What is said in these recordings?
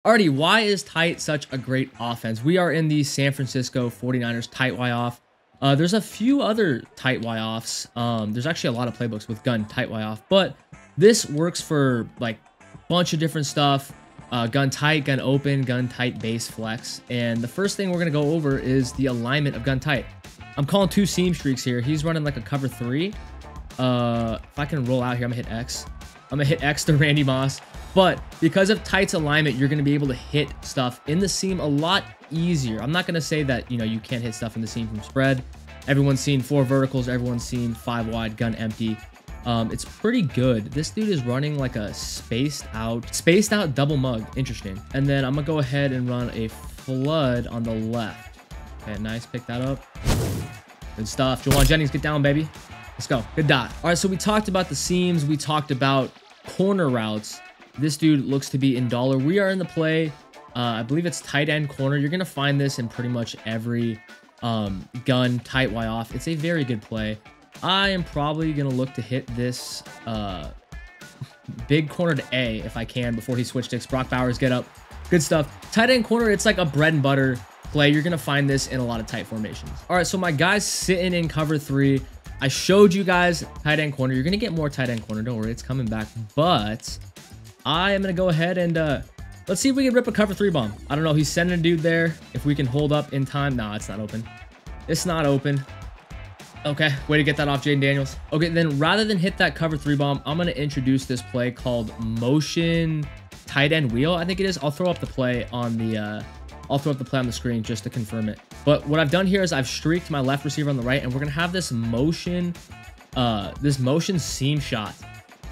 Alrighty, why is tight such a great offense? We are in the San Francisco 49ers tight Y off. There's a few other tight Y offs. There's actually a lot of playbooks with gun tight Y off, but this works for like a bunch of different stuff. Gun tight, gun open, gun tight, base, flex. And the first thing we're going to go over is the alignment of gun tight. I'm calling 2 seam streaks here. He's running like a cover 3. If I can roll out here, I'm going to hit X. I'm going to hit X to Randy Moss. But because of tight's alignment, you're going to be able to hit stuff in the seam a lot easier. I'm not going to say that, you know, you can't hit stuff in the seam from spread. Everyone's seen 4 verticals. Everyone's seen 5 wide, gun empty. It's pretty good. This dude is running like a spaced out double mug. Interesting. And then I'm going to go ahead and run a flood on the left. Okay, nice. Pick that up. Good stuff. Jawan Jennings, get down, baby. Let's go. Good dot. All right, so we talked about the seams. We talked about corner routes. This dude looks to be in dollar. We are in the play. I believe it's tight end corner. You're going to find this in pretty much every gun tight Y off. It's a very good play. I am probably going to look to hit this big corner to A if I can before he switch sticks. Brock Bowers, get up. Good stuff. Tight end corner, it's like a bread and butter play. You're going to find this in a lot of tight formations. All right, so my guy's sitting in cover 3. I showed you guys tight end corner. You're going to get more tight end corner. Don't worry, it's coming back. But I am going to go ahead and let's see if we can rip a cover 3 bomb. I don't know. He's sending a dude there. If we can hold up in time. Nah, it's not open. It's not open. Okay, way to get that off Jaden Daniels. Okay, then rather than hit that cover 3 bomb, I'm going to introduce this play called motion tight end wheel. I think it is. I'll throw up the play on the screen just to confirm it. But what I've done here is I've streaked my left receiver on the right, and we're going to have this motion seam shot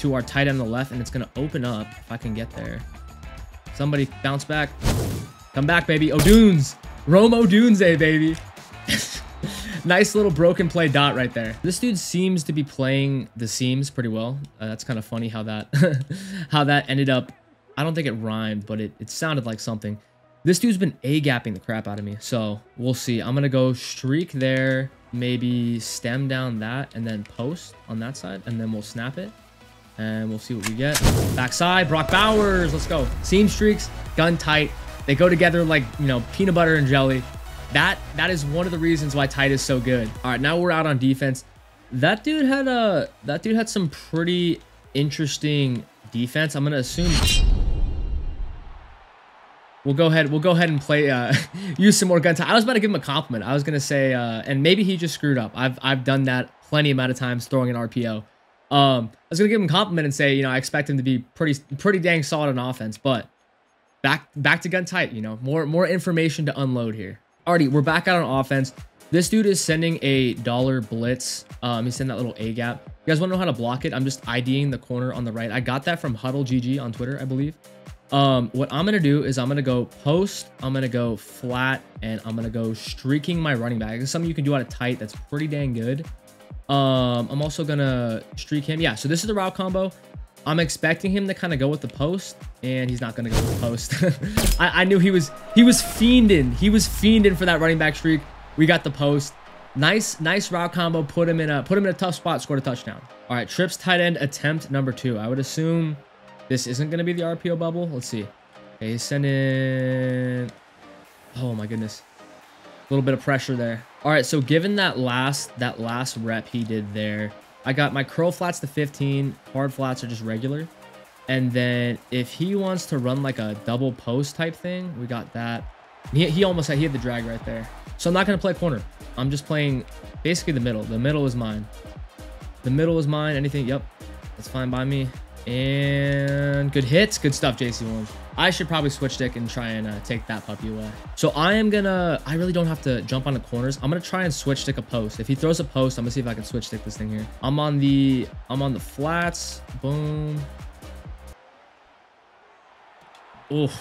to our tight end on the left, and it's going to open up if I can get there. Somebody bounce back. Come back, baby. O'Dunes. Rome Odunze, baby. Nice little broken play dot right there. This dude seems to be playing the seams pretty well. That's kind of funny how that how that ended up. I don't think it rhymed, but it sounded like something. This dude's been A-gapping the crap out of me, so we'll see. I'm going to go streak there, maybe stem down that, and then post on that side, and then we'll snap it. And we'll see what we get. Backside, Brock Bowers. Let's go. Seam streaks, gun tight. They go together like, you know, peanut butter and jelly. That is one of the reasons why tight is so good. All right, now we're out on defense. That dude had some pretty interesting defense. I'm gonna assume we'll go ahead and play use some more gun tight. I was about to give him a compliment. I was gonna say and maybe he just screwed up. I've done that plenty amount of times throwing an RPO. I was gonna give him a compliment and say, you know, I expect him to be pretty dang solid on offense, but back to gun tight, you know, more information to unload here. Alrighty, we're back out on offense. This dude is sending a dollar blitz. He's sending that little A gap. You guys want to know how to block it? I'm just IDing the corner on the right. I got that from Huddle GG on Twitter, I believe. What I'm gonna do is I'm gonna go post, I'm gonna go flat, and I'm gonna go streaking my running back. It's something you can do out of tight that's pretty dang good. I'm also gonna streak him. Yeah, so this is the route combo. I'm expecting him to kind of go with the post, and he's not gonna go with the post. I knew he was fiending. He was fiending for that running back streak. We got the post. Nice route combo. Put him in a tough spot. Scored a touchdown. All right, trips tight end attempt number 2. I would assume this isn't gonna be the RPO bubble. Let's see. Okay, he's sending. Oh my goodness. A little bit of pressure there. All right, so given that last rep he did there, I got my curl flats to 15. Hard flats are just regular. And then if he wants to run like a double post type thing, we got that. He almost had the drag right there. So I'm not going to play corner. I'm just playing basically the middle. The middle is mine. The middle is mine. Anything, yep. That's fine by me. And good hits. Good stuff, JC1. I should probably switch stick and try and take that puppy away. So I really don't have to jump on the corners. I'm going to try and switch stick a post. If he throws a post, I'm going to see if I can switch stick this thing here. I'm on the flats. Boom. Oof.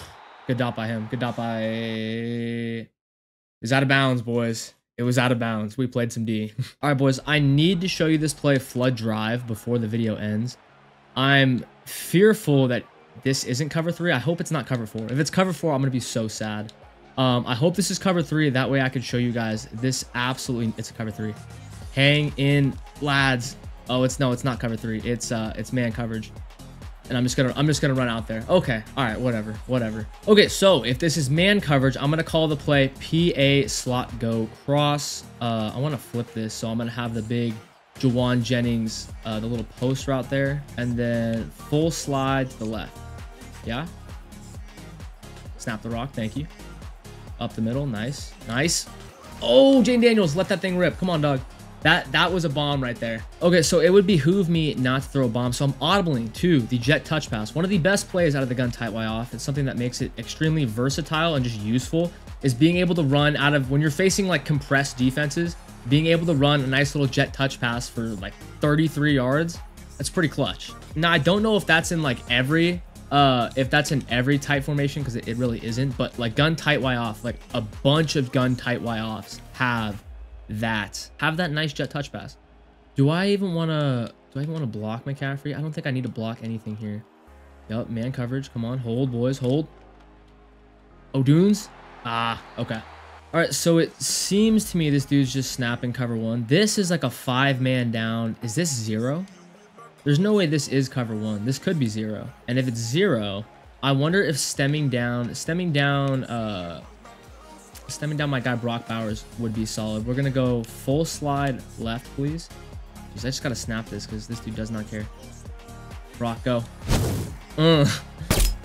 Good dot by him. Good dot by... He's out of bounds, boys. It was out of bounds. We played some D. All right, boys. I need to show you this play flood drive before the video ends. I'm fearful that this isn't cover 3. I hope it's not cover 4. If it's cover 4, I'm going to be so sad. I hope this is cover 3. That way I can show you guys this absolutely... It's a cover 3. Hang in, lads. Oh, it's not cover 3. It's man coverage. And I'm just gonna run out there. Okay, all right, whatever. Okay, so if this is man coverage, I'm gonna call the play PA slot go cross. I want to flip this, so I'm gonna have the big Jawan Jennings, the little post route there, and then full slide to the left. Yeah. Snap the rock, thank you. Up the middle, nice. Oh, Jane Daniels, let that thing rip. Come on, dog. That was a bomb right there. Okay, so it would behoove me not to throw a bomb, so I'm audibling to the jet touch pass. One of the best plays out of the gun tight Y off. It's something that makes it extremely versatile and just useful, is being able to run out of, when you're facing like compressed defenses, being able to run a nice little jet touch pass for like 33 yards. That's pretty clutch. Now, I don't know if that's in like every tight formation, because it really isn't, but like gun tight Y off, like a bunch of gun tight Y offs have that nice jet touch pass. Do I even want to block McCaffrey? I don't think I need to block anything here. Yep, man coverage. Come on, hold, boys, hold. O'Dunes. Okay. All right, so it seems to me this dude's just snapping cover one. This is like a 5-man down. Is this 0? There's no way this is cover 1. This could be 0. And if it's 0, I wonder if stemming down my guy Brock Bowers would be solid. We're gonna go full slide left, please. Jeez, I just gotta snap this because this dude does not care. Brock, go.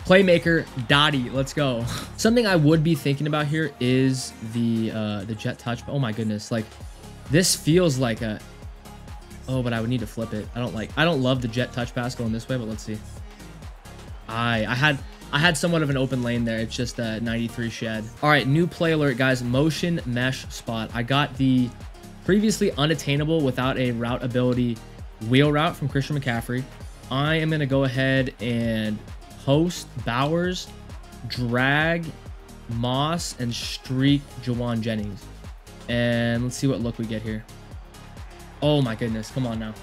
Playmaker, Dottie, let's go. Something I would be thinking about here is the jet touch. Oh my goodness, like this feels like a. Oh, but I would need to flip it. I don't love the jet touch pass going this way, but let's see. I had somewhat of an open lane there. It's just a 93 shed. All right, new play alert, guys. Motion mesh spot. I got the previously unattainable without a route ability wheel route from Christian McCaffrey. I am gonna go ahead and post Bowers, drag Moss, and streak Jawan Jennings. And let's see what look we get here. Oh my goodness, come on now.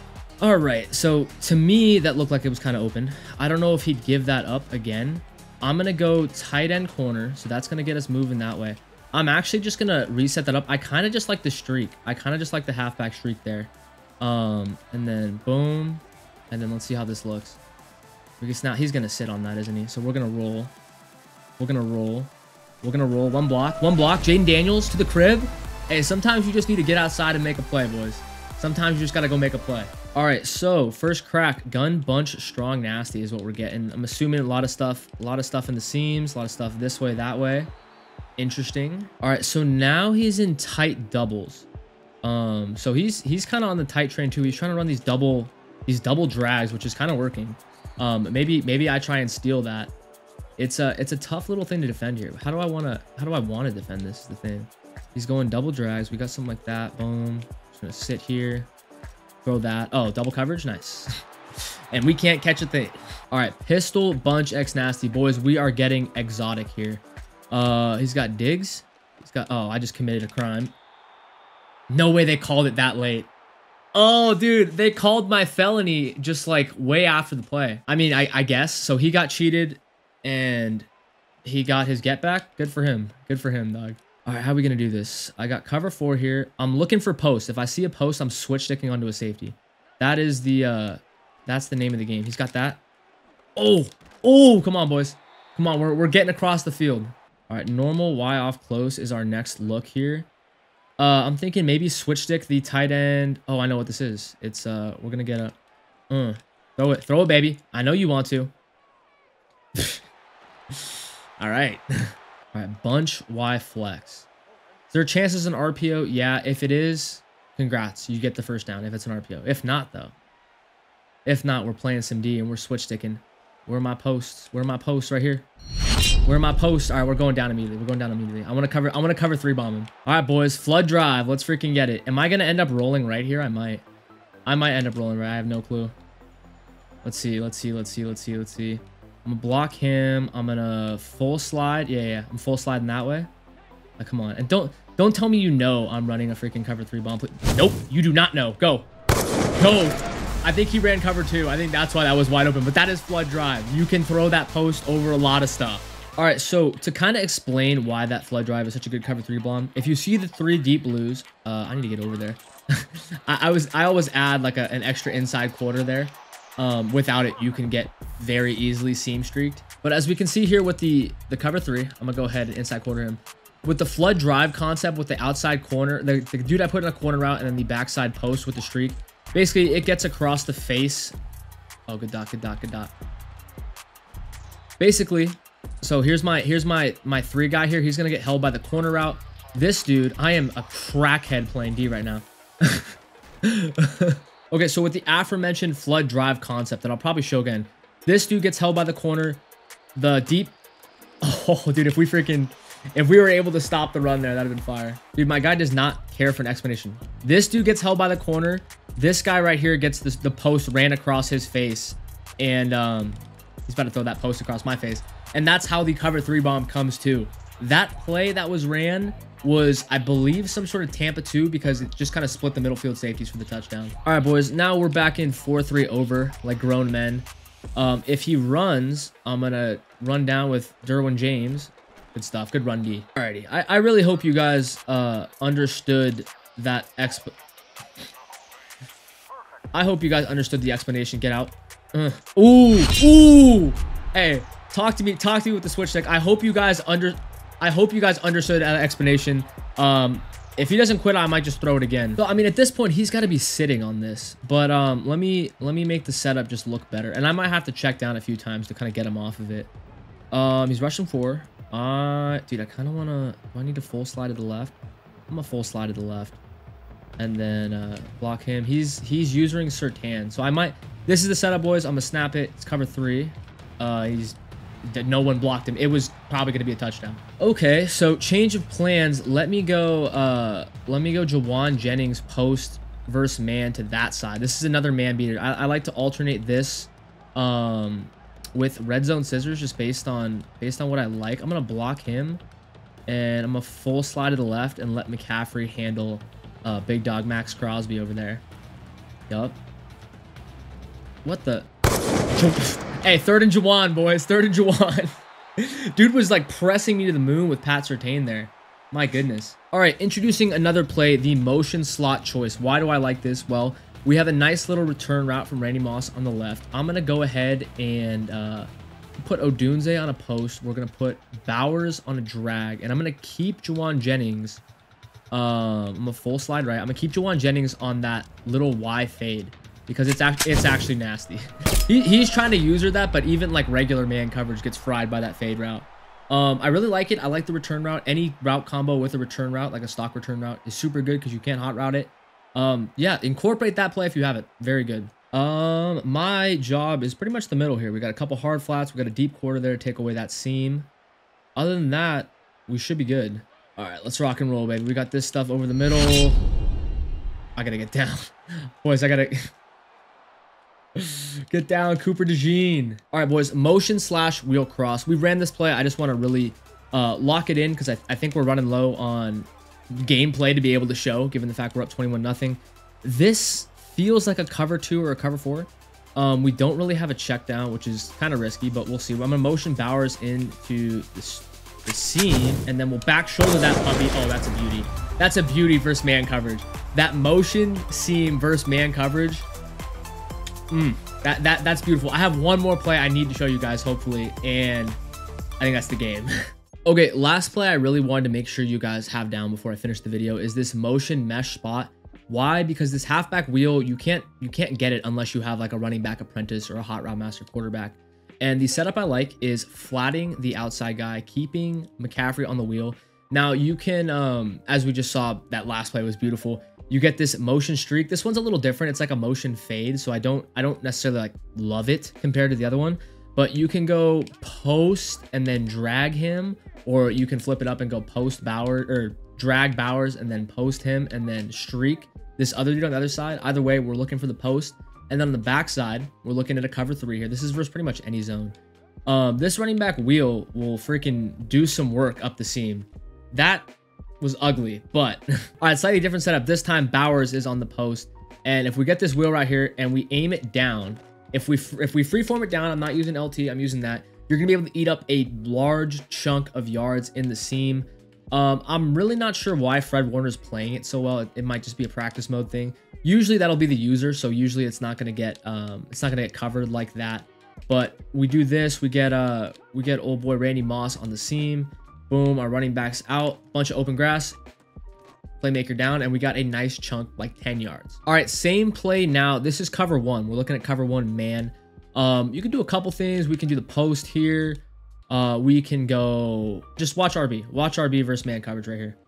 All right, so to me, that looked like it was kind of open. I don't know if he'd give that up again. I'm gonna go tight end corner, so that's gonna get us moving that way. I'm actually just gonna reset that up. I kind of just like the streak. I kind of just like the halfback streak there. And then boom, and then let's see how this looks. Because now he's gonna sit on that, isn't he? So we're gonna roll. We're gonna roll. One block. Jaden Daniels to the crib. Hey, sometimes you just need to get outside and make a play, boys. Sometimes you just gotta go make a play. All right, so first crack, gun bunch strong nasty is what we're getting. I'm assuming a lot of stuff in the seams, a lot of stuff this way, that way. Interesting. All right, so now he's in tight doubles. So he's kind of on the tight train too. He's trying to run these double drags, which is kind of working. Maybe I try and steal that. It's a tough little thing to defend here. How do I want to defend this is the thing. He's going double drags. We got something like that. Boom. Just gonna sit here. Throw that. Oh, double coverage. Nice. And we can't catch a thing. All right. Pistol bunch X nasty. Boys, we are getting exotic here. He's got digs. He's got. Oh, I just committed a crime. No way they called it that late. Oh, dude. They called my felony just like way after the play. I mean, I guess. So he got cheated and he got his get back. Good for him. Good for him, dog. All right, how are we going to do this? I got cover 4 here. I'm looking for post. If I see a post, I'm switch sticking onto a safety. That is that's the name of the game. He's got that. Oh, come on, boys. Come on, we're getting across the field. All right, normal Y off close is our next look here. I'm thinking maybe switch stick the tight end. Oh, I know what this is. It's, we're going to get a, throw it, baby. I know you want to. All right. All right, bunch Y flex. Is there chances in RPO? Yeah, if it is, congrats. You get the first down if it's an RPO. If not, though. If not, we're playing some D and we're switch sticking. Where are my posts? Where are my posts? Right here. Where are my posts? All right, we're going down immediately. We're going down immediately. I want to cover 3 bombing. All right, boys. Flood drive. Let's freaking get it. Am I going to end up rolling right here? I might end up rolling right. I have no clue. Let's see. I'm gonna block him. I'm gonna full slide. Yeah. I'm full sliding that way. Like, come on. And don't tell me you know I'm running a freaking cover 3 bomb. Nope, you do not know. Go. I think he ran cover 2. I think that's why that was wide open. But that is flood drive. You can throw that post over a lot of stuff. All right, so to kind of explain why that flood drive is such a good cover 3 bomb, if you see the 3 deep blues, I need to get over there. I always add like an extra inside quarter there. Without it, you can get very easily seam streaked. But as we can see here with the cover 3, I'm gonna go ahead and inside quarter him. With the flood drive concept with the outside corner, the dude I put in a corner route and then the backside post with the streak, basically it gets across the face. Oh, good dot, good dot, good dot. Basically, so here's my 3 guy here. He's gonna get held by the corner route. This dude, I am a crackhead playing D right now. Okay, so with the aforementioned flood drive concept that I'll probably show again, this dude gets held by the corner. The deep, oh dude, if we were able to stop the run there, that'd have been fire. Dude, my guy does not care for an explanation. This dude gets held by the corner. This guy right here gets the post ran across his face, and he's about to throw that post across my face. And that's how the cover 3 bomb comes to. That play that was ran was, I believe, some sort of Tampa 2 because it just kind of split the middle field safeties for the touchdown. All right, boys, now we're back in 4-3 over like grown men. If he runs, I'm gonna run down with Derwin James. Good stuff. Good run D. Alrighty. I really hope you guys understood that I hope you guys understood the explanation. Get out. Ooh. Hey, talk to me with the switch stick. I hope you guys understood that explanation. If he doesn't quit, I might just throw it again. So I mean, at this point, he's got to be sitting on this. But let me make the setup just look better, and I might have to check down a few times to kind of get him off of it. He's rushing 4. Dude, I kind of want to... Do I need to full slide to the left? I'm gonna full slide to the left. And then block him. He's using Sertan. So I might... This is the setup, boys. I'm gonna snap it. It's cover 3. No one blocked him. It was probably gonna be a touchdown. Okay, so change of plans. Let me go Jawan Jennings post versus man to that side. This is another man beater. I like to alternate this with red zone scissors just based on what I like. I'm gonna block him, and I'm gonna full slide to the left and let McCaffrey handle big dog Max Crosby over there. Yup. What the? Hey, 3rd and Jawan, boys. 3rd and Jawan. Dude was like pressing me to the moon with Pat Surtain there. My goodness. All right, introducing another play, the motion slot choice. Why do I like this? Well, we have a nice little return route from Randy Moss on the left. I'm going to go ahead and put Odunze on a post. We're going to put Bowers on a drag. And I'm going to keep Jawan Jennings. I'm a full slide right. I'm going to keep Jawan Jennings on that little Y fade because it's actually nasty. He's trying to user that, but even like regular man coverage gets fried by that fade route. I really like it. I like the return route. Any route combo with a return route, like a stock return route, is super good because you can't hot route it. Yeah, incorporate that play if you have it. Very good. My job is pretty much the middle here. We got a couple hard flats. We got a deep quarter there to take away that seam. Other than that, we should be good. All right, let's rock and roll, baby. We got this stuff over the middle. I gotta get down. Boys, I gotta... Get down, Cooper DeJean. All right, boys, motion slash wheel cross. We ran this play. I just want to really lock it in because I think we're running low on gameplay to be able to show, given the fact we're up 21-0. This feels like a cover 2 or a cover 4. We don't really have a check down, which is kind of risky, but we'll see. I'm going to motion Bowers into the seam, and then we'll back shoulder that puppy. Oh, that's a beauty. That's a beauty versus man coverage. That motion seam versus man coverage. That's beautiful. I have one more play I need to show you guys, hopefully, and I think that's the game. Okay, last play I really wanted to make sure you guys have down before I finish the video is this motion mesh spot. Why? Because this halfback wheel, you can't get it unless you have like a running back apprentice or a hot route master quarterback. And the setup I like is flatting the outside guy, keeping McCaffrey on the wheel. Now you can, as we just saw, that last play was beautiful. You get this motion streak. This one's a little different. It's like a motion fade, so I don't necessarily like love it compared to the other one. But you can go post and then drag him, or you can flip it up and go post Bowers or drag Bowers and then post him and then streak this other dude on the other side. Either way, we're looking for the post. And then on the back side, we're looking at a cover 3 here. This is versus pretty much any zone. This running back wheel will freaking do some work up the seam. That was ugly, but all right, slightly different setup. This time Bowers is on the post, and if we get this wheel right here and we aim it down, if we freeform it down, I'm not using LT, I'm using that, you're gonna be able to eat up a large chunk of yards in the seam. I'm really not sure why Fred Warner's playing it so well. It might just be a practice mode thing. Usually that'll be the user, so usually it's not gonna get covered like that. But we do this, we get old boy Randy Moss on the seam. Boom, our running backs out, bunch of open grass, playmaker down, and we got a nice chunk, like 10 yards. All right, same play now. This is cover one. We're looking at cover one man. You can do a couple things. We can do the post here. We can go, just watch RB. Watch RB versus man coverage right here.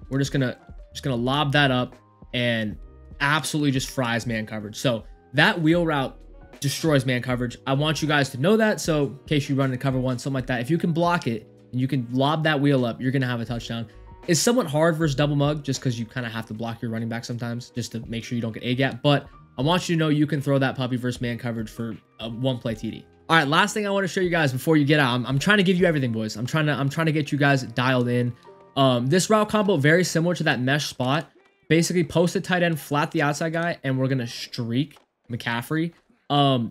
We're just gonna lob that up and absolutely just fries man coverage. So that wheel route destroys man coverage. I want you guys to know that. So in case you run into cover one, something like that, if you can block it and you can lob that wheel up, you're gonna have a touchdown. It's somewhat hard versus double mug just because you kind of have to block your running back sometimes just to make sure you don't get A gap. But I want you to know you can throw that puppy versus man coverage for a one play TD. All right, last thing I want to show you guys before you get out. I'm trying to give you everything, boys. I'm trying to get you guys dialed in. This route combo very similar to that mesh spot. Basically, post the tight end, flat the outside guy, and we're gonna streak McCaffrey.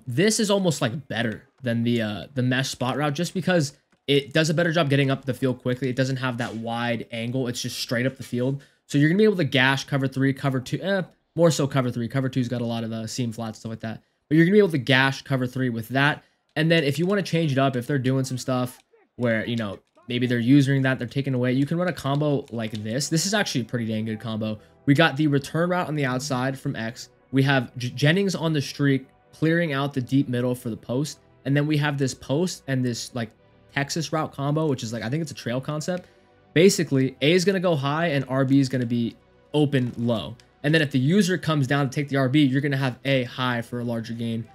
This is almost like better than the mesh spot route just because it does a better job getting up the field quickly. It doesn't have that wide angle. It's just straight up the field. So you're gonna be able to gash cover three, cover two, more so cover three. Cover two's got a lot of seam flats, stuff like that. But you're gonna be able to gash cover three with that. And then if you want to change it up, if they're doing some stuff where, you know, maybe they're using that, they're taking away, you can run a combo like this. This is actually a pretty dang good combo. We got the return route on the outside from X. We have Jennings on the streak, clearing out the deep middle for the post. And then we have this post and this like Texas route combo, which is like, I think it's a trail concept. Basically, A is going to go high and RB is going to be open low. And then if the user comes down to take the RB, you're going to have A high for a larger gain.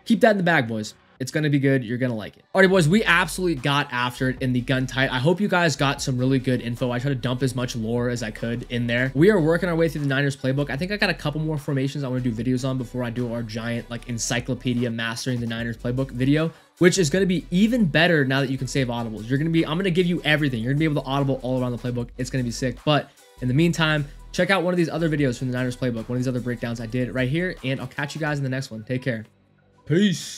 Keep that in the bag, boys. It's going to be good. You're going to like it. Alrighty, boys, we absolutely got after it in the gun tight. I hope you guys got some really good info. I tried to dump as much lore as I could in there. We are working our way through the Niners playbook. I think I got a couple more formations I want to do videos on before I do our giant like encyclopedia mastering the Niners playbook video, which is going to be even better now that you can save audibles. I'm going to give you everything. You're going to be able to audible all around the playbook. It's going to be sick. But in the meantime, check out one of these other videos from the Niners playbook, one of these other breakdowns I did right here, and I'll catch you guys in the next one. Take care. Peace.